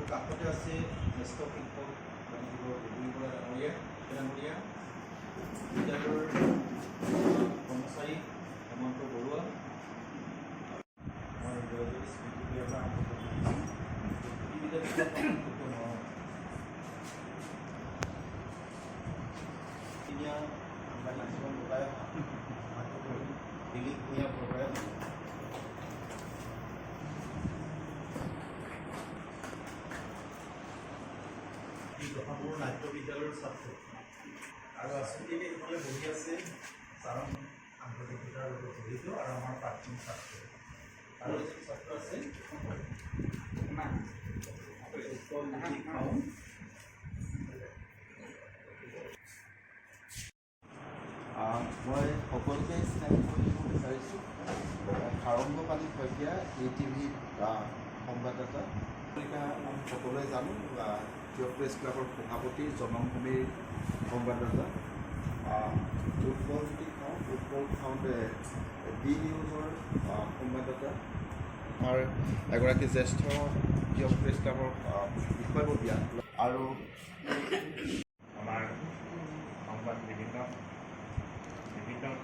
কাষতে আছে জ্যেষ্ঠ শিক্ষক ডাঙৰীয়া বিদ্যালয়ৰ কৰ্মচাৰী হেমন্ত বৰুৱা আমাৰ জয়জ্যোতি স্মৃতি বিভাগৰ দিলীপ ভূঞা বৰবৰাই জহাপুৰ নাট্য বিদ্যালয়ৰ ছাত্ৰ আৰু আচলতে এইফালে বহি আছে চাৰণ আন্তৰ্জাতিকতাৰ লগত জড়িত আৰু আমাৰ প্ৰাক্তন ছাত্ৰ আৰু এজন ছাত্ৰ আছে মই সকলোকে স্নেহ কৰিব বিচাৰিছোঁ সাৰংগপালী শইকীয়া ATV সংবাদদাতা আমি সকলোৱে জানো জিঅ' প্ৰেছ ক্লাবৰ সভাপতি জনমভূমিৰ সংবাদদাতা উৎপল খাউণ্ড ডি নিউজৰ সংবাদদাতা আমাৰ এগৰাকী জ্যেষ্ঠ জিঅ' প্ৰেছ ক্লাবৰ বিষয়ববীয়া আৰু আমাৰ সংবাদ বিভিন্ন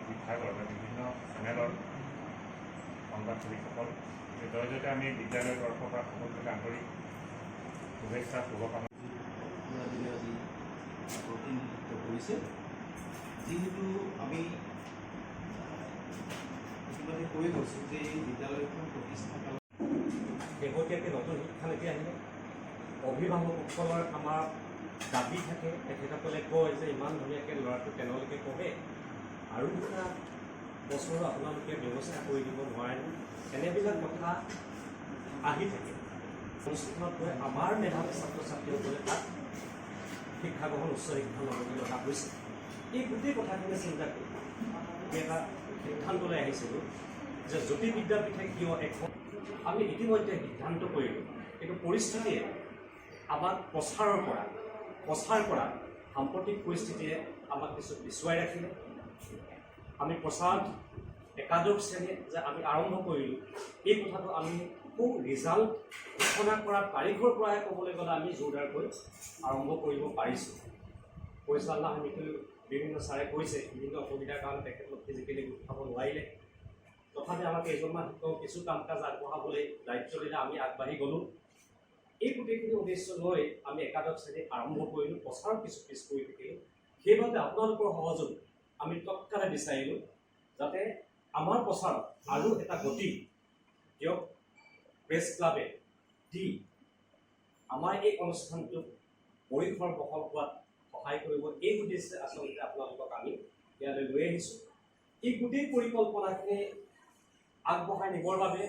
বিভাগৰ বা বিভিন্ন চেনেলৰ সংবাদসেৱীসকল জয়তে আমি বিদ্যালয়ৰ তৰফৰ পৰা সকলোকে আন্তৰিক শুভেচ্ছা শুভকামনা প্ৰতিনিধিত্ব কৰিছে যিহেতু আমি ইতিমধ্যে কৈ গৈছোঁ যে এই বিদ্যালয়খন প্ৰতিষ্ঠা কালত শেহতীয়াকৈ নতুন শিক্ষানীতি আহিলে অভিভাৱকসকলৰ আমাৰ দাবী থাকে তেখেতসকলে কয় যে ইমান ধুনীয়াকৈ ল'ৰাটো কেনেলৈকে পঢ়ে আৰু এটা বছৰ আপোনালোকে ব্যৱস্থা কৰি দিব নোৱাৰে এনেবিলাক কথা আহি থাকে অনুষ্ঠানত গৈ আমাৰ মেধাৱী ছাত্ৰ ছাত্ৰীসকলে তাত শিক্ষা গ্ৰহণ উচ্চ শিক্ষা ল'বলৈ লগা হৈছে এই গোটেই কথাখিনি চিন্তা কৰি এটা সিদ্ধান্তলৈ আহিছিলোঁ যে জ্যোতি বিদ্যাপীঠে কিয় এখন আমি ইতিমধ্যে সিদ্ধান্ত কৰিলোঁ কিন্তু পৰিস্থিতিয়ে আমাক প্ৰচাৰ কৰা সাম্প্ৰতিক পৰিস্থিতিয়ে আমাক কিছু পিছুৱাই ৰাখিলে আমি প্ৰচাৰত একাদশ শ্ৰেণীত যে আমি আৰম্ভ কৰিলোঁ এই কথাটো আমি খুব ৰিজাল্ট ঘোষণা কৰা তাৰিখৰ পৰাই ক'বলৈ গ'লে আমি জোৰদাৰকৈ আৰম্ভ কৰিব পাৰিছোঁ পৰিচালনা সমিতিৰ বিভিন্ন ছাৰে কৈছে বিভিন্ন অসুবিধাৰ কাৰণে তেখেতলোক ফিজিকেলি গোট খাব নোৱাৰিলে তথাপি আমাক কেইজনমান শিক্ষক কিছু কাম কাজ আগবঢ়াবলৈ দায়িত্ব দিলে আমি আগবাঢ়ি গ'লোঁ এই গোটেইখিনি উদ্দেশ্য লৈ আমি একাদশ শ্ৰেণী আৰম্ভ কৰিলোঁ প্ৰচাৰত কিছু পিছ পৰি থাকিলোঁ সেইবাবে আপোনালোকৰ সহযোগ আমি তৎকালে বিচাৰিলোঁ যাতে আমাৰ প্ৰচাৰত আৰু এটা গতি দিয়ক প্ৰেছ ক্লাবে দি আমাৰ এই অনুষ্ঠানটোক পৰিসৰ বহল হোৱাত সহায় কৰিব এই উদ্দেশ্যে আচলতে আপোনালোকক আমি ইয়ালৈ লৈ আহিছোঁ এই গোটেই পৰিকল্পনাখিনি আগবঢ়াই নিবৰ বাবে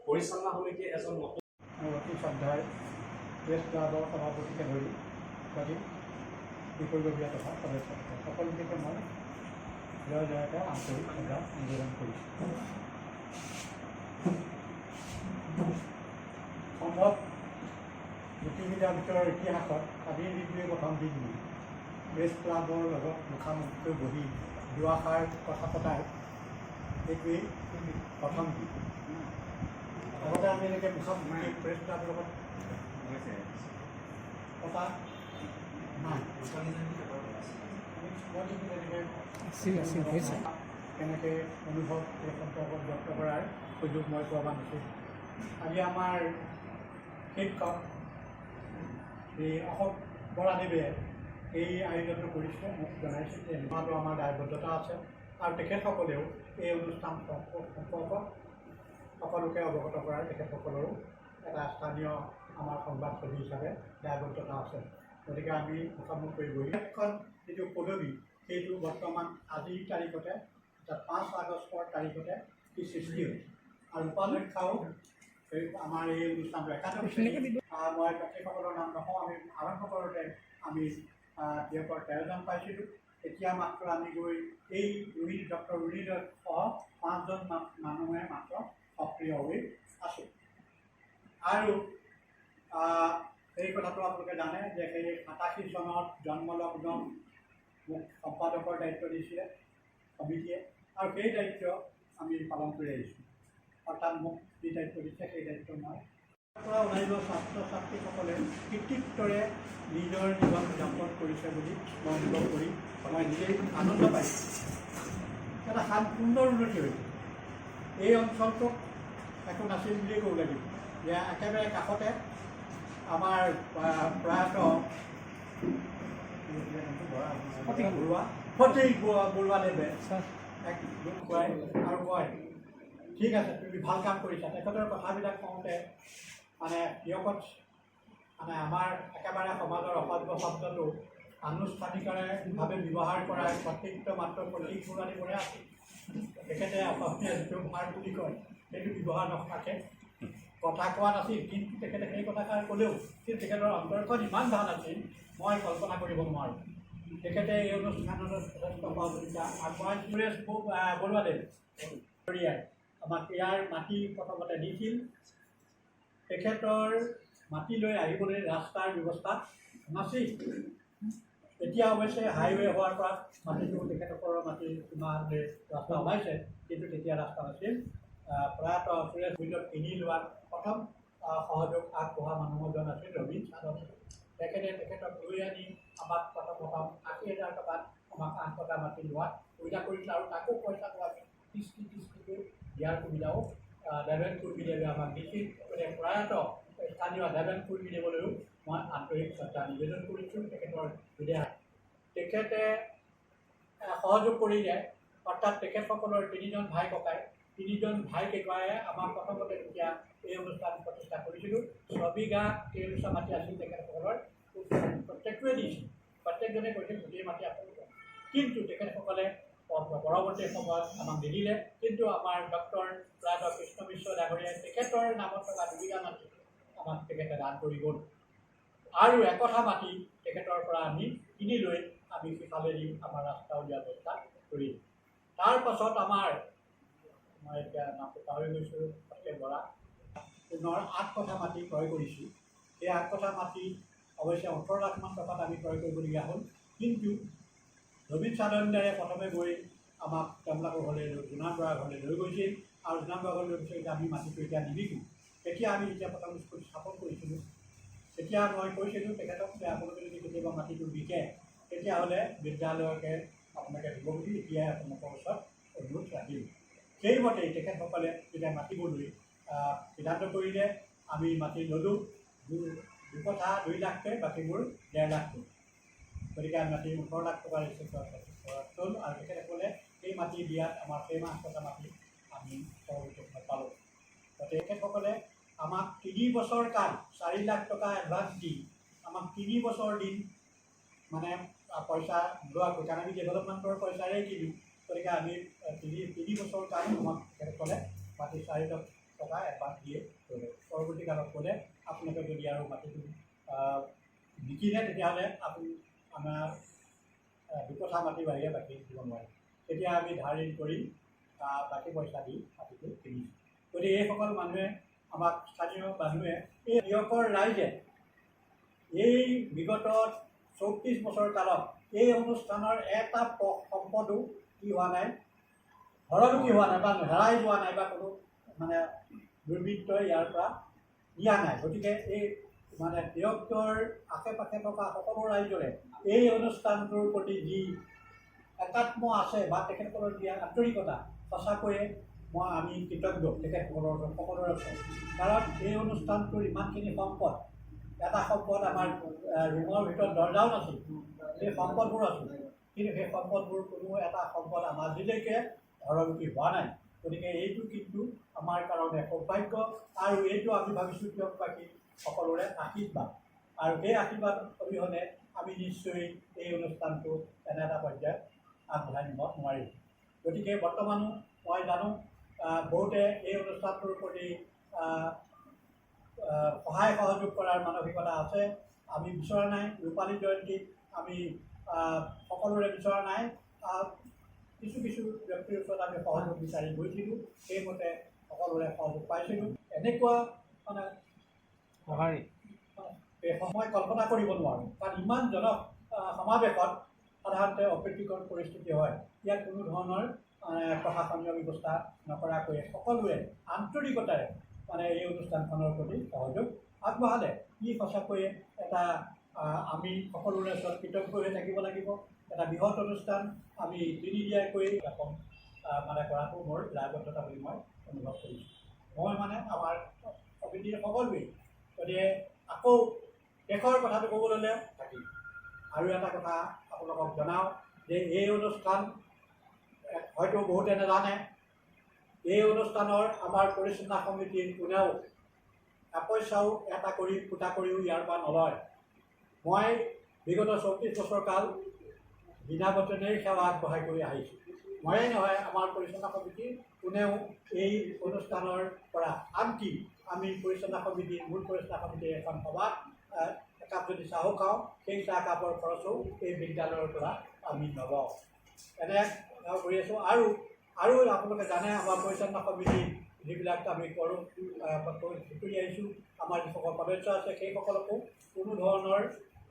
পৰিচালনা সমিতিয়ে এজন নতুন অতি শ্ৰদ্ধাৰ প্ৰেছ ক্লাবৰ সভাপতিকে ধৰি একাধিক বিষয়ববীয়া তথা সদস্য সকলোকে মই জয়তে আন্তৰিক শ্ৰদ্ধা নিবেদন কৰিছোঁ সম্ভৱ জ্যোতি বিদ্যাপীঠৰ ইতিহাসত কাদিৰ বিদ্ৰোহী প্ৰথম দিনটো প্ৰেছ ক্লাবৰ লগত মুখামুখিকৈ বহি দুআষাৰ কথা পতাৰ এইটোৱেই প্ৰথম দিন আগতে আমি এনেকৈ মুখত প্ৰেছ ক্লাবৰ লগত হৈছে কথা নাই মই কিন্তু তেনেকৈ কেনেকৈ অনুভৱ এই সম্পৰ্কত ব্যক্ত কৰাৰ সুযোগ মই পোৱা নাছিলোঁ। আজি আমাৰ শিক্ষক শ্ৰী অশোক বৰাদেৱে এই আয়োজনটো কৰিছে, মোক জনাইছে যে এনেকুৱাটো আমাৰ দায়বদ্ধতা আছে আৰু তেখেতসকলেও এই অনুষ্ঠান সম্পৰ্কত সকলোকে অৱগত কৰাৰ তেখেতসকলৰো এটা স্থানীয় আমাৰ সংবাদসেৱী হিচাপে দায়বদ্ধতা আছে। গতিকে আমি মুখামুখ কৰিবহি এখন যিটো পদবী সেইটো বৰ্তমান আজিৰ তাৰিখতে 5 আগষ্টৰ তাৰিখতে ই সৃষ্টি হৈছে আৰু উপাধ্যক্ষাও আমাৰ এই অনুষ্ঠানটো 91 শ্ৰেণী। মই ব্যক্তিসকলৰ নাম নকওঁ, আমি আৰম্ভ কৰোঁতে আমি তেওঁলোকৰ 13জন পাইছিলোঁ। এতিয়া মাত্ৰ আমি গৈ এই ডক্টৰ ৰুণীদৰ সহ 5জন মানুহে মাত্ৰ সক্ৰিয় হৈ আছোঁ। আৰু এই কথাটো আপোনালোকে জানে যে সেই 87 চনত জন্মলগ্ন মোক সম্পাদকৰ দায়িত্ব দিছিলে সমিতিয়ে আৰু সেই দায়িত্ব আমি পালন কৰি আহিছোঁ। অৰ্থাৎ মোক যি দায়িত্ব দিছে সেই দায়িত্ব মই পৰা ওলাই যোৱা ছাত্ৰ ছাত্ৰীসকলে কৃতিত্বৰে নিজৰ জীৱন যাপন কৰিছে বুলি মই অনুভৱ কৰি মই নিজেই আনন্দ পাইছোঁ। এটা সুন্দৰ উন্নতি হৈছে। এই অঞ্চলটোক একো নাছিল বুলিয়ে ক'ব লাগিব যে একেবাৰে কাষতে আমাৰ প্ৰয়াত সতীশ বৰুৱাদেৱে এক দুখ খুৱাই আৰু কয় ঠিক আছে তুমি ভাল কাম কৰিছা। তেখেতৰ কথাবিলাক কওঁতে মানে সিয়কত মানে আমাৰ একেবাৰে সমাজৰ অসভ্য শব্দটো আনুষ্ঠানিকভাৱে ব্যৱহাৰ কৰাৰ কৰ্তৃত্ব মাত্ৰ সতীশ বৰুৱাদেৱৰে আছিল। তেখেতে অসমীয়া যিটো ভাৰ বুলি কয় সেইটো ব্যৱহাৰ নকৰাকে কথা কোৱা নাছিল, কিন্তু তেখেতে সেই কথাষাৰ ক'লেও কিন্তু তেখেতৰ অন্তৰখন ইমান ভাল আছিল মই কল্পনা কৰিব নোৱাৰোঁ। তেখেতে এই অনুষ্ঠানত যথেষ্ট সহযোগিতা আগবঢ়াই সুৰেশ বৰুৱাদেৱ আমাক ইয়াৰ মাটি প্ৰথমতে দিছিল। তেখেতৰ মাটি লৈ আহিবলৈ ৰাস্তাৰ ব্যৱস্থা নাছিল। এতিয়া অৱশ্যে হাইৱে হোৱাৰ পৰা মাটিটো তেখেতসকলৰ মাটি সীমালৈ ৰাস্তা ওলাইছে, কিন্তু তেতিয়া ৰাস্তা নাছিল। প্ৰয়াত সুৰেশ বিলত কিনি লোৱাৰ প্ৰথম সহযোগ আগবঢ়া মানুহজন আছিল ৰবীন চাদৰ। তেখেতে তেখেতক লৈ আনি আমাক প্ৰথম 80,000 টকাত আমাক 8 টকা মাটি লোৱাত সুবিধা কৰিছিল আৰু তাকো পইচাটো আমি কিস্তিকৈ দিয়াৰ সুবিধাও দেৱেন কুৰ্মীদেৱে আমাক দিছিল। গতিকে প্ৰয়াত স্থানীয় দেৱেন কুৰ্মীদেৱলৈও মই আন্তৰিক শ্ৰদ্ধা নিবেদন কৰিছোঁ। তেখেতৰ বিদেহা তেখেতে সহযোগ কৰিলে, অৰ্থাৎ তেখেতসকলৰ 3জন ভাই ককাই 3জন ভাই ককায়ে আমাক প্ৰথমতে যেতিয়া এই অনুষ্ঠান প্ৰতিষ্ঠা কৰিছিলোঁ 6 কেইবিঘা মাটি আছিল তেখেতসকলৰ, প্ৰত্যেকটোৱে দিছিল, প্ৰত্যেকজনে কৈছিল গোটেই মাটি আপোনালোকে, কিন্তু তেখেতসকলে পৰৱৰ্তী সময়ত আমাক নিদিলে। কিন্তু আমাৰ ডক্টৰ প্ৰয়াত কৃষ্ণ মিশ্ৰ ডাঙৰীয়াই তেখেতৰ নামত থকা 2 বিঘা মাটি আমাক তেখেতে দান কৰি গ'ল আৰু একঠা মাটি তেখেতৰ পৰা আমি কিনি লৈ আমি সিফালেদি আমাৰ ৰাস্তা উলিওৱাৰ ব্যৱস্থা কৰিম। তাৰ পাছত আমাৰ মই এতিয়া নামটো পাহৰি গৈছোঁ সত্যেন বৰা পুনৰ 8 কঠা মাটি ক্ৰয় কৰিছোঁ। সেই 8 কঠা মাটি অৱশ্যে 18 লাখমান টকাত আমি ক্ৰয় কৰিবলগীয়া হ'ল, কিন্তু ৰবীন চাদৰে প্ৰথমে গৈ আমাক তেওঁলোকৰ ঘৰলৈ জোনান বৰাৰ ঘৰলৈ লৈ গৈছিল আৰু জোনান বৰাৰ ঘৰলৈ গৈছিল যে আমি মাটিটো এতিয়া নিবিকোঁ। তেতিয়া আমি যেতিয়া প্ৰথম স্কুল স্থাপন কৰিছিলোঁ তেতিয়া মই কৈছিলোঁ তেখেতক যে আপোনালোকে যদি কেতিয়াবা মাটিটো বিকে তেতিয়াহ'লে বিদ্যালয়কে আপোনালোকে দিব বুলি এতিয়াই আপোনালোকৰ ওচৰত অনুৰোধ ৰাখিম। সেইমতেই তেখেতসকলে যেতিয়া মাটিবলৈ সিদ্ধান্ত কৰিলে আমি মাটি ল'লোঁ 2 কঠা 2 লাখকৈ, বাকীবোৰ 1.5 লাখ। গতিকে আমি মাটি 18 লাখ টকা ৰেজিষ্ট্ৰেশ্যন হ'ল আৰু তেখেতসকলে সেই মাটি দিয়াত আমাৰ সেই 8 কঠা মাটি আমি পৰৱৰ্তী সময়ত পালোঁ। গতিকে তেখেতসকলে আমাক 3 বছৰ কাল 4 লাখ টকা এডভান্স দি আমাক 3 বছৰ দিন মানে পইচা লোৱাকৈ, কাৰণ আমি ডেভেলপমেণ্টৰ পইচাৰে কিনো। গতিকে আমি 3 বছৰ কাল আমাক তেখেতসকলে মাটি 4 লাখ টকা এডভান্স দিয়ে ল'লে। পৰৱৰ্তী কালত ক'লে আপোনালোকে যদি আৰু মাটিটো নিকিনে তেতিয়াহ'লে আপুনি আমাৰ 2 কঠা মাটি বাহিৰে বাকী দিব নোৱাৰে। তেতিয়া আমি ধাৰ ঋণ কৰি বাকী পইচা দি মাটিটো কিনিছোঁ। গতিকে এইসকল মানুহে আমাক স্থানীয় মানুহে এই নিয়োগৰ ৰাইজে এই বিগত 34 বছৰ কালত এই অনুষ্ঠানৰ এটা সম্পদো কি হোৱা নাই, হৰলুকি হোৱা নাই বা হেৰাই যোৱা নাই বা কোনো মানে দুৰ্বৃত্তই ইয়াৰ পৰা নিয়া নাই। গতিকে এই মানে বৃহত্তৰ আশে পাশে থকা সকলো ৰাইজৰে এই অনুষ্ঠানটোৰ প্ৰতি যি একাত্ম আছে বা তেখেতসকলৰ যি আন্তৰিকতা, সঁচাকৈয়ে আমি কৃতজ্ঞ তেখেতসকলৰ সকলোৰে ওচৰত। কাৰণ এই অনুষ্ঠানটোৰ ইমানখিনি সম্পদ, এটা সম্পদ আমাৰ ৰুমৰ ভিতৰত দৰজাও নাছিল, সেই সম্পদবোৰ আছিল, কিন্তু সেই সম্পদবোৰ কোনো এটা সম্পদ আমাৰ আজিলৈকে ঘৰমুখী হোৱা নাই। গতিকে এইটো কিন্তু আমাৰ কাৰণে সৌভাগ্য, আৰু এইটো আমি ভাবিছোঁ কিয়বাসী সকলোৰে আশীৰ্বাদ, আৰু সেই আশীৰ্বাদ অবিহনে আমি নিশ্চয় এই অনুষ্ঠানটো এনে এটা পৰ্যায়ত আগবঢ়াই নিব নোৱাৰিম। গতিকে বৰ্তমানো মই জানো বহুতে এই অনুষ্ঠানটোৰ প্ৰতি সহায় সহযোগ কৰাৰ মানসিকতা আছে। আমি বিচৰা নাই ৰূপালী জয়ন্তীত আমি সকলোৰে বিচৰা নাই, কিছু কিছু ব্যক্তিৰ ওচৰত আমি সহযোগ বিচাৰি গৈছিলোঁ, সেইমতে সকলোৰে সহযোগ পাইছিলোঁ। এনেকুৱা মানে সময় কল্পনা কৰিব নোৱাৰোঁ, কাৰণ ইমান সমাৱেশত সাধাৰণতে অপ্ৰীতিকৰ পৰিস্থিতি হয়। ইয়াত কোনো ধৰণৰ প্ৰশাসনীয় ব্যৱস্থা নকৰাকৈ সকলোৱে আন্তৰিকতাৰে মানে এই অনুষ্ঠানখনৰ প্ৰতি সহযোগ আগবঢ়ালে। ই সঁচাকৈয়ে এটা আমি সকলোৰে ওচৰত কৃতজ্ঞ হৈ থাকিব লাগিব। এটা বৃহৎ অনুষ্ঠান আমি দিনিদিয়াকৈ মানে কৰাটো মোৰ দায়বদ্ধতা বুলি মই অনুভৱ কৰিছোঁ। মই মানে আমাৰ সমিতিৰ সকলোৱেই। গতিকে আকৌ শেষৰ কথাটো ক'বলৈ হ'লে থাকিম আৰু এটা কথা আপোনালোকক জনাওঁ যে এই অনুষ্ঠান হয়তো বহুতে নাজানে, এই অনুষ্ঠানৰ আমাৰ পৰিচালনা সমিতিৰ কোনেও এপইচাও এটা কৰি ফুটা কৰিও ইয়াৰ পৰা নলয়। মই বিগত 34 বছৰ কাল বিনা বেতনেই সেৱা আগবঢ়াই কৰি আহিছোঁ। ময়েই নহয়, আমাৰ পৰিচালনা সমিতিৰ কোনেও এই অনুষ্ঠানৰ পৰা, আনকি আমি পৰিচালনা সমিতিৰ মূল পৰিচালনা সমিতিৰ এখন সভাত একাপ যদি চাহো খাওঁ, সেই চাহকাপৰ খৰচো এই বিদ্যালয়ৰ পৰা আমি নলওঁ। এনে কৰি আছোঁ। আৰু আপোনালোকে জানে আমাৰ পৰিচালনা সমিতি যিবিলাক আমি কৰোঁ কৰি আহিছোঁ, আমাৰ যিসকল সদস্য আছে সেইসকলকো কোনো ধৰণৰ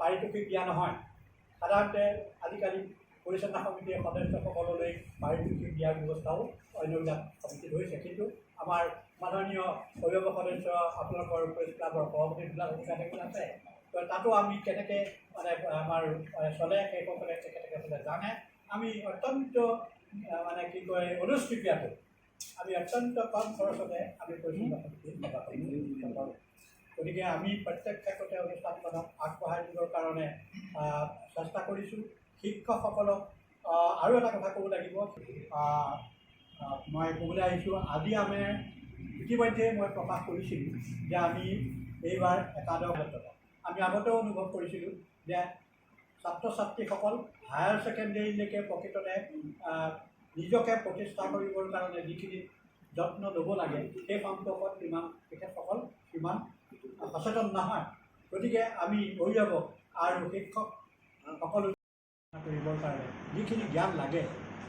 পাৰিতোষিক দিয়া নহয়। সাধাৰণতে আজিকালি পৰিচালনা সমিতিৰ সদস্যসকললৈ পাৰিতোষিক দিয়াৰ ব্যৱস্থাও অন্যবিলাক সমিতিত হৈছে, কিন্তু আমাৰ মাননীয় অভিভাৱক সদস্য আপোনালোকৰ প্ৰেছ ক্লাবৰ সভাপতিবিলাক অধিকাৰীবিলাক আছে, তাতো আমি কেনেকৈ মানে আমাৰ চলে সেইসকলে তেখেতসকলে জানে। আমি অত্যন্ত মানে কি কয় অনুষ্ঠিতীয়াকৈ আমি অত্যন্ত কম খৰচতে আমি পৰিচালনা সমিতি পাৰোঁ। গতিকে আমি প্ৰত্যেক ক্ষেত্ৰতে অনুষ্ঠানখনক আগবঢ়াই দিবৰ কাৰণে চেষ্টা কৰিছোঁ। শিক্ষকসকলক আৰু এটা কথা ক'ব লাগিব, মই ক'বলৈ আহিছোঁ, আজি আমি ইতিমধ্যে মই প্ৰকাশ কৰিছিলোঁ যে আমি এইবাৰ একাদশ আমি আগতেও অনুভৱ কৰিছিলোঁ যে ছাত্ৰ ছাত্ৰীসকল হায়াৰ ছেকেণ্ডেৰীলৈকে প্ৰকৃততে নিজকে প্ৰতিষ্ঠা কৰিবৰ কাৰণে যিখিনি যত্ন ল'ব লাগে সেই সম্পৰ্কত তেখেতসকল ইমান সচেতন নহয়। গতিকে আমি অভিভাৱক আৰু শিক্ষক সকলো কৰিবৰ কাৰণে যিখিনি জ্ঞান লাগে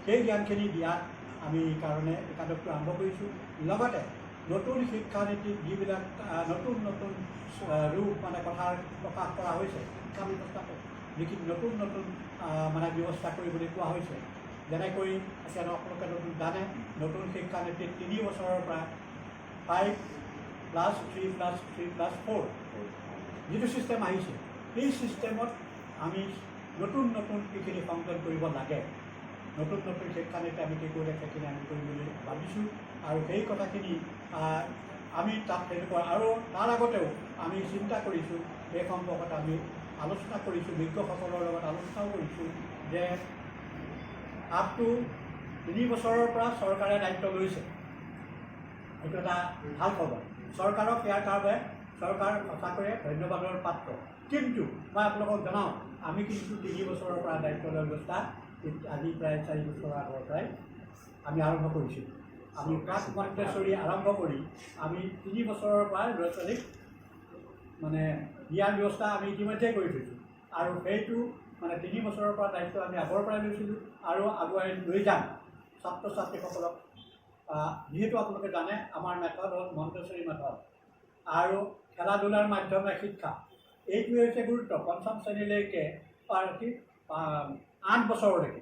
সেই জ্ঞানখিনি দিয়াত আমি কাৰণে একাদশটো আৰম্ভ কৰিছোঁ। লগতে নতুন শিক্ষানীতিত যিবিলাক নতুন নতুন ৰূপ মানে কথাৰ প্ৰকাশ কৰা হৈছে, শিক্ষা ব্যৱস্থাটো যিখিনি নতুন নতুন মানে ব্যৱস্থা কৰিবলৈ কোৱা হৈছে, যেনেকৈ এতিয়া আপোনালোকে নতুন জানে নতুন শিক্ষানীতিত 3 বছৰৰ পৰা 5+3+3+4 যিটো ছিষ্টেম আহিছে, সেই ছিষ্টেমত আমি নতুন নতুন যিখিনি সংযোজন কৰিব লাগে, নতুন নতুন শিক্ষানীতি আমি কি কৰিলে সেইখিনি আমি কৰিবলৈ ভাবিছোঁ। আৰু সেই কথাখিনি আমি তাত তেনেকুৱা আৰু তাৰ আগতেও আমি চিন্তা কৰিছোঁ, এই সম্পৰ্কত আমি আলোচনা কৰিছোঁ, বিজ্ঞসকলৰ লগত আলোচনাও কৰিছোঁ যে আপ টু 3 বছৰৰ পৰা চৰকাৰে দায়িত্ব লৈছে। এইটো এটা ভাল খবৰ। চৰকাৰক ইয়াৰ কাৰণে চৰকাৰ সঁচাকৈয়ে ধন্যবাদৰ পাত্ৰ। কিন্তু মই আপোনালোকক জনাওঁ, আমি কিন্তু 3 বছৰৰ পৰা দায়িত্ব লোৱাৰ ব্যৱস্থা আজি প্ৰায় 4 বছৰৰ আগৰ পৰাই আমি আৰম্ভ কৰিছিলোঁ। আমি প্ৰাক মন্তেশ্বৰী আৰম্ভ কৰি আমি 3 বছৰৰ পৰা ল'ৰা ছোৱালীক মানে দিয়াৰ ব্যৱস্থা আমি ইতিমধ্যে কৰি থৈছোঁ। আৰু সেইটো মানে 3 বছৰৰ পৰা দায়িত্ব আমি আগৰ পৰাই লৈছিলোঁ আৰু আগুৱাই লৈ যাম ছাত্ৰ ছাত্ৰীসকলক। যিহেতু আপোনালোকে জানে আমাৰ মেথড হ'ল মন্তেশ্বৰী মেথড আৰু খেলা ধূলাৰ মাধ্যমে শিক্ষা, এইটোৱে হৈছে গুৰুত্ব। 5ম শ্ৰেণীলৈকে 8 বছৰলৈকে,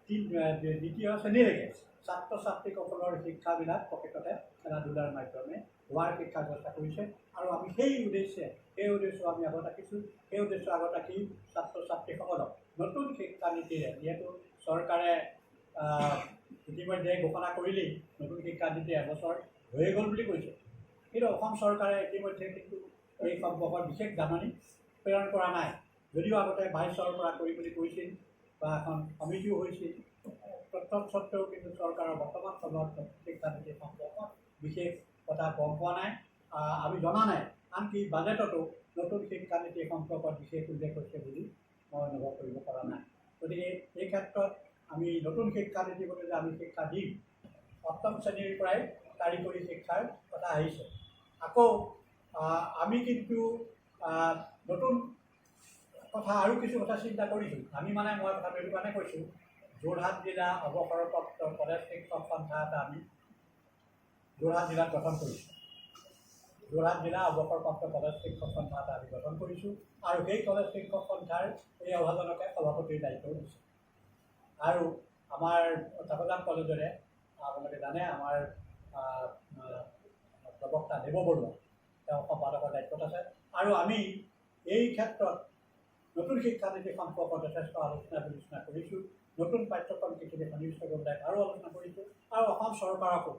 2য় শ্ৰেণীলৈকে ছাত্ৰ ছাত্ৰীসকলৰ শিক্ষাবিলাক প্ৰকৃততে খেলা ধূলাৰ মাধ্যমে হোৱাৰ শিক্ষা ব্যৱস্থা কৰিছে আৰু আমি সেই উদ্দেশ্য আমি আগত ৰাখিছোঁ। সেই উদ্দেশ্য আগত ৰাখি ছাত্ৰ ছাত্ৰীসকলক নতুন শিক্ষানীতিৰে, যিহেতু চৰকাৰে ইতিমধ্যে ঘোষণা কৰিলেই নতুন শিক্ষানীতি এবছৰ হৈয়ে গ'ল বুলি কৈছে, কিন্তু অসম চৰকাৰে ইতিমধ্যে কিন্তু এই সম্পৰ্কত বিশেষ জাননী প্ৰেৰণ কৰা নাই। যদিও আগতে 22 চনৰ পৰা কৰিম বুলি কৈছিল বা এখন সমিতিও হৈছিল, তৎসত্ত্বেও কিন্তু চৰকাৰৰ বৰ্তমান সময়ত শিক্ষানীতি সম্পৰ্কত বিশেষ কথা গম পোৱা নাই, আমি জনা নাই। আনকি বাজেটতো নতুন শিক্ষানীতি সম্পৰ্কত বিশেষ উল্লেখ হৈছে বুলি মই অনুভৱ কৰিব পৰা নাই। গতিকে এই ক্ষেত্ৰত আমি নতুন শিক্ষানীতিৰ মতে যে আমি শিক্ষা দিম, অষ্টম শ্ৰেণীৰ পৰাই কাৰিকৰী শিক্ষাৰ কথা আহিছে। আকৌ আমি কিন্তু নতুন কথা আৰু কিছু কথা চিন্তা কৰিছোঁ। আমি মানে মই কথাটো এইটো কাৰণে কৈছোঁ, যোৰহাট জিলা অৱসৰপ্ৰাপ্ত কলেজ শিক্ষক সন্থা এটা আমি যোৰহাট জিলাত গঠন কৰিছোঁ। যোৰহাট জিলা অৱসৰপ্ৰাপ্ত কলেজ শিক্ষক সন্থা এটা আমি গঠন কৰিছোঁ আৰু সেই কলেজ শিক্ষক সন্থাৰ এই অভাজনকে সভাপতিৰ দায়িত্ব দিছোঁ। আৰু আমাৰ চাপজান কলেজৰে আপোনালোকে জানে আমাৰ প্ৰবক্তা দেৱ বৰুৱা তেওঁ সম্পাদকৰ দায়িত্বত আছে। আৰু আমি এই ক্ষেত্ৰত নতুন শিক্ষানীতি সম্পৰ্কত যথেষ্ট আলোচনা বিলোচনা কৰিছোঁ। নতুন পাঠ্যক্ৰম কিছুদিন সন্নিৱিষ্ট কৰিবলৈ আৰু আলোচনা কৰিছোঁ আৰু অসম চৰকাৰকো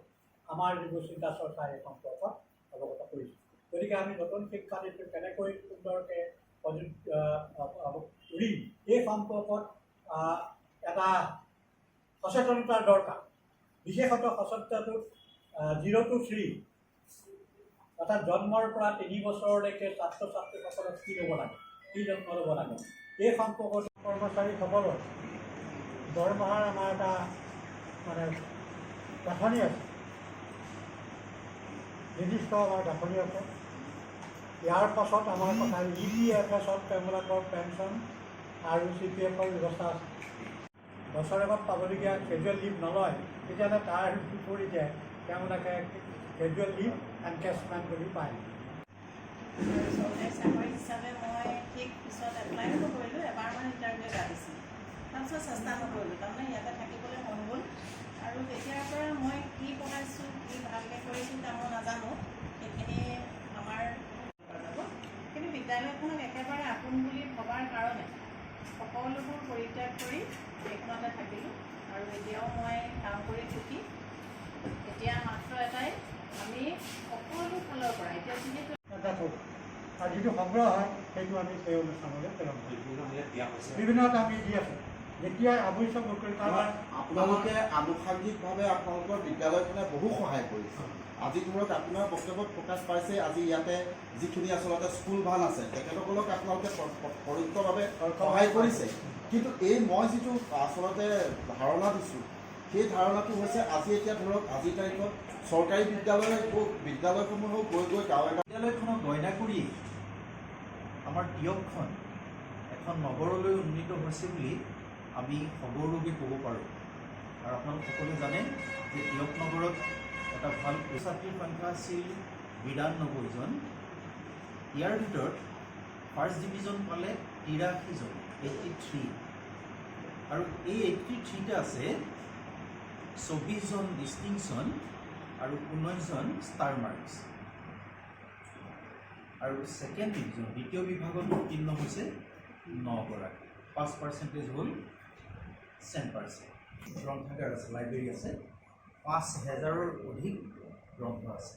আমাৰ যিবোৰ চিন্তা চৰ্চা এই সম্পৰ্কত অৱগত কৰিছোঁ। গতিকে আমি নতুন শিক্ষানীতি কেনেকৈ সুন্দৰকৈ কৰিম এই সম্পৰ্কত এটা সচেতনতাৰ দৰকাৰ। বিশেষত সচেতনতাটো 0 to 3 অৰ্থাৎ জন্মৰ পৰা 3 বছৰলৈকে ছাত্ৰ ছাত্ৰীসকলক কি ল'ব লাগে, কি যত্ন ল'ব লাগে, এই সম্পৰ্কত কৰ্মচাৰীসকলৰ দৰমহাৰ আমাৰ এটা মানে গাঁথনি আছে, নিৰ্দিষ্ট আমাৰ গাঁথনি আছে। ইয়াৰ পাছত আমাৰ কথা EPFS তেওঁলোকৰ পেঞ্চন আৰু CPF-ৰ ব্যৱস্থা আছে। বছৰেকত পাবলগীয়া কেজুৱেল লিভ নলয়, তেতিয়াহ'লে তাৰ বিপৰীতে তেওঁলোকে কেজুৱেল লিভ এনকেচমেণ্ট বুলি পায়। চৰকাৰী চাকৰি হিচাপে মই ঠিক পিছত এপ্লাই কৰিলোঁ, এবাৰমান ইণ্টাৰভিউ এটা দিছিলোঁ, তাৰপিছত চেষ্টা নকৰিলোঁ। তাৰমানে ইয়াতে থাকিবলৈ মন গ'ল আৰু তেতিয়াৰ পৰা মই কি পঢ়াইছোঁ, কি ভালকৈ কৰিছোঁ তাৰ মই নাজানো, সেইখিনি আমাৰ যাব। কিন্তু বিদ্যালয়খনক একেবাৰে আপোন বুলি ভবাৰ কাৰণে সকলোবোৰ পৰিত্যাগ কৰি এইখনতে থাকিলোঁ আৰু এতিয়াও মই কাম কৰি থাকি এতিয়া মাত্ৰ এটাই, আমি সকলো ফালৰ পৰা এতিয়া যিহেতু আৰু যিটো সংগ্ৰহ হয় সেইটো আমি সেই অনুষ্ঠানলৈ প্ৰেৰণ কৰিম। বিভিন্ন এটা আমি দি আছোঁ, যেতিয়াই আৱশ্যক নকৰি কাৰণ আপোনালোকে আনুষংগিকভাৱে আপোনালোকৰ বিদ্যালয়খনে বহু সহায় কৰিছে। আজি ধৰক আপোনাৰ বক্তব্যত প্ৰকাশ পাইছে, আজি ইয়াতে যিখিনি আচলতে স্কুল ভান আছে তেখেতসকলক আপোনালোকে পৰোক্ষভাৱে সহায় কৰিছে। কিন্তু এই মই যিটো আচলতে ধাৰণা দিছোঁ, সেই ধাৰণাটো হৈছে আজি এতিয়া ধৰক আজিৰ তাৰিখত চৰকাৰী বিদ্যালয়সমূহেও গৈ গাঁৱে বিদ্যালয়খনক গইনা কৰি আমাৰ দিয়কখন এখন নগৰলৈ উন্নীত হৈছে বুলি আমি সগৌৰৱে ক'ব পাৰোঁ। আৰু আপোনালোক সকলোৱে জানে যে দিয়ক নগৰত এটা ভাল ছাত্ৰীৰ সংখ্যা আছিল 92 জন। ইয়াৰ ভিতৰত ফাৰ্ষ্ট ডিভিজন পালে 83 জন, 83। আৰু এই 83টা আছে 24 জন ডিষ্টিংশ্যন আৰু 19 জন ষ্টাৰ মাৰ্কছ। আৰু ছেকেণ্ড ডিভিজন দ্বিতীয় বিভাগত উত্তীৰ্ণ হৈছে 9 গৰাকী। 5% হ'ল 10%। গ্ৰন্থাগাৰ আছে, লাইব্ৰেৰী আছে, 5000ৰ অধিক গ্ৰন্থ আছে।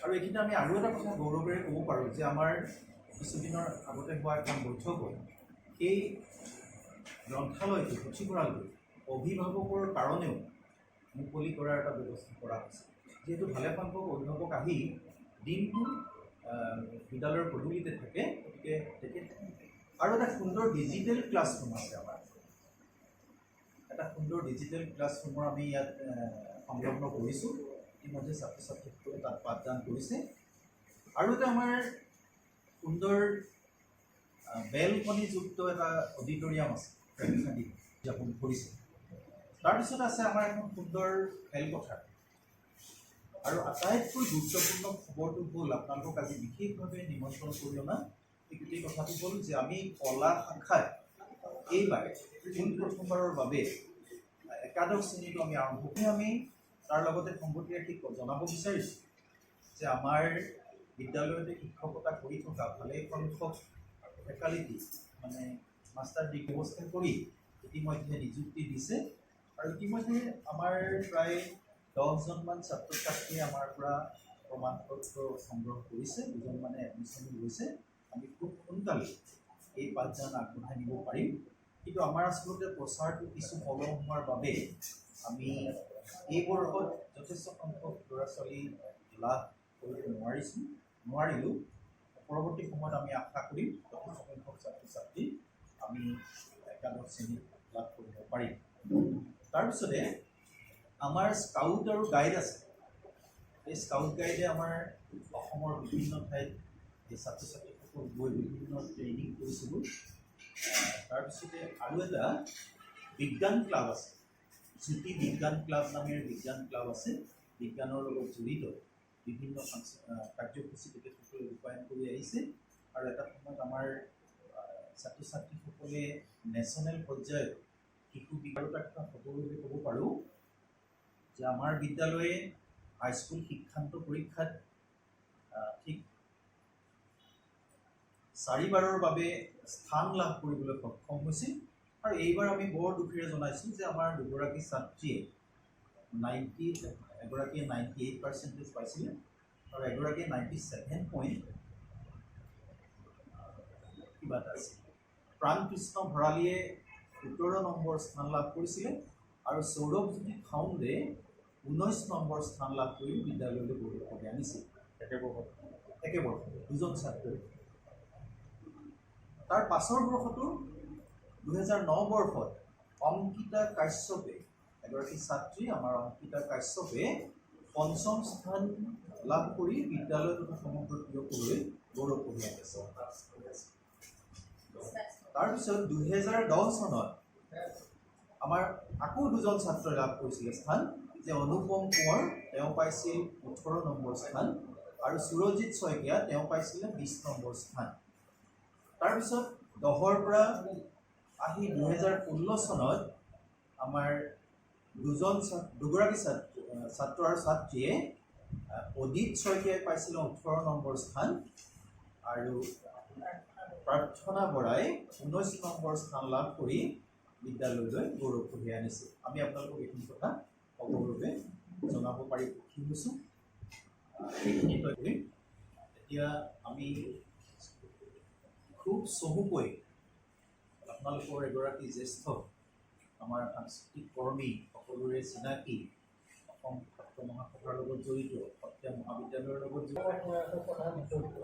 আৰু এইখিনি আমি আৰু এটা কথা গৌৰৱেৰে ক'ব পাৰোঁ যে আমাৰ কিছুদিনৰ আগতে হোৱা এখন বৈঠকত সেই গ্ৰন্থালয়টো পুথিভঁৰালটো অভিভাৱকৰ কাৰণেও মুকলি কৰাৰ এটা ব্যৱস্থা কৰা হৈছে। যিহেতু ভালে সংখ্যক অভিভাৱক আহি দিনটো বিদ্যালয়ৰ পদূলিতে থাকে, গতিকে আৰু এটা সুন্দৰ ডিজিটেল ক্লাছৰুম আছে আমাৰ। এটা সুন্দৰ ডিজিটেল ক্লাছৰুমৰ আমি ইয়াত সংলগ্ন কৰিছোঁ। ইতিমধ্যে ছাত্ৰ ছাত্ৰীসকলে তাত পাঠদান কৰিছে। আৰু এটা আমাৰ সুন্দৰ বেলকনিযুক্ত এটা অডিটৰিয়াম আছে, উদযাপন কৰিছে। তাৰপিছত আছে আমাৰ এখন সুন্দৰ খেলপথাৰ। আৰু আটাইতকৈ গুৰুত্বপূৰ্ণ খবৰটো হ'ল, আপোনালোকক আজি বিশেষভাৱে নিমন্ত্ৰণ কৰি অনা এই গোটেই কথাটো হ'ল যে আমি কলা শাখাত এইবাৰ প্ৰথমবাৰৰ বাবে একাদশ শ্ৰেণীটো আমি আৰম্ভ কৰি আমি তাৰ লগতে সংগতি ৰাখি জনাব বিচাৰিছোঁ যে আমাৰ বিদ্যালয়তে শিক্ষকতা কৰি থকা ভালেসংখ্যক ফেকালিটি মানে মাষ্টাৰ ডিগ্ৰী ব্যৱস্থা কৰি ইতিমধ্যে নিযুক্তি দিছে আৰু ইতিমধ্যে আমাৰ প্ৰায় 10জনমান ছাত্ৰ ছাত্ৰীয়ে আমাৰ পৰা প্ৰমাণপত্ৰ সংগ্ৰহ কৰিছে, 2জন মানে এডমিশ্যন লৈছে। আমি খুব সোনকালে এই 5জন আগবঢ়াই নিব পাৰিম, কিন্তু আমাৰ আচলতে প্ৰচাৰটো কিছু পলম হোৱাৰ বাবে আমি এই বৰ্ষত যথেষ্ট সংখ্যক ল'ৰা ছোৱালী লাভ কৰিব নোৱাৰিলোঁ। পৰৱৰ্তী সময়ত আমি আশা কৰিম যথেষ্ট সংখ্যক ছাত্ৰ ছাত্ৰী আমি একাদশ শ্ৰেণীত লাভ কৰিব পাৰিম। তাৰপিছতে আমাৰ স্কাউট আৰু গাইড আছে। এই স্কাউট গাইডে আমাৰ অসমৰ বিভিন্ন ঠাইত এই ছাত্ৰ ছাত্ৰীসকল গৈ বিভিন্ন ট্ৰেইনিং কৰিছিলোঁ। তাৰপিছতে আৰু এটা বিজ্ঞান ক্লাব আছে, জ্যোতি বিজ্ঞান ক্লাব নামেৰে বিজ্ঞান ক্লাব আছে। বিজ্ঞানৰ লগত জড়িত বিভিন্ন কাৰ্যসূচী তেখেতসকলে ৰূপায়ণ কৰি আহিছে আৰু এটা সময়ত আমাৰ ছাত্ৰ ছাত্ৰীসকলে নেশ্যনেল পৰ্যায়ত শিশু বিকাৰৰ কথা সকলোকে ক'ব পাৰোঁ যে আমাৰ বিদ্যালয়ে হাইস্কুল শিক্ষান্ত পৰীক্ষাত ঠিক 4বাৰৰ বাবে স্থান লাভ কৰিবলৈ সক্ষম হৈছিল। আৰু এইবাৰ আমি বৰ দুখেৰে জনাইছোঁ যে আমাৰ দুগৰাকী ছাত্ৰীয়ে এগৰাকীয়ে 98% পাইছিলে আৰু এগৰাকীয়ে 97 কিবা এটা আছিল। প্ৰাণকৃষ্ণ ভৰালীয়ে 17 নম্বৰ স্থান লাভ কৰিছিলে আৰু সৌৰভজ্যোতি খাউণ্ডে 19 নম্বৰ স্থান লাভ কৰি বিদ্যালয়লৈ গৌৰৱ কঢ়িয়াই আনিছিল। একেবৰ্ষত 2জন ছাত্ৰই। তাৰ পাছৰ বৰ্ষটো 2009 বৰ্ষত অংকিতা কাশ্যপে, এগৰাকী ছাত্ৰী আমাৰ অংকিতা কাশ্যপে 5ম স্থান লাভ কৰি বিদ্যালয় তথা সমগ্ৰ ক্ৰীড়ালৈ গৌৰৱ কঢ়িয়াই আনিছে। তাৰপিছত 2010 চনত আমাৰ আকৌ 2জন ছাত্ৰই লাভ কৰিছিলে স্থান, যে অনুপম কোঁৱৰ, তেওঁ পাইছিল 18 নম্বৰ স্থান আৰু সুৰজিৎ শইকীয়া, তেওঁ পাইছিলে 20 নম্বৰ স্থান। তাৰপিছত 10ৰ পৰা আহি 2016 চনত আমাৰ দুগৰাকী ছাত্ৰ আৰু ছাত্ৰীয়ে অদিত শইকীয়াই পাইছিলে 18 নম্বৰ স্থান আৰু প্ৰাৰ্থনা বৰাই 19 নম্বৰ স্থান লাভ কৰি বিদ্যালয়লৈ গৌৰৱ কঢ়িয়াই আনিছে। আমি আপোনালোকক এইখিনি কথা সগৌৰৱে জনাব পাৰি সুখী হৈছোঁ। সেইখিনি কৰিম। এতিয়া আমি খুব চমুকৈ আপোনালোকৰ এগৰাকী জ্যেষ্ঠ আমাৰ সাংস্কৃতিক কৰ্মী, সকলোৰে চিনাকি, অসম ছাত্ৰ মহাসভাৰ লগত জড়িত, সত্ৰীয়া মহাবিদ্যালয়ৰ লগত জড়িত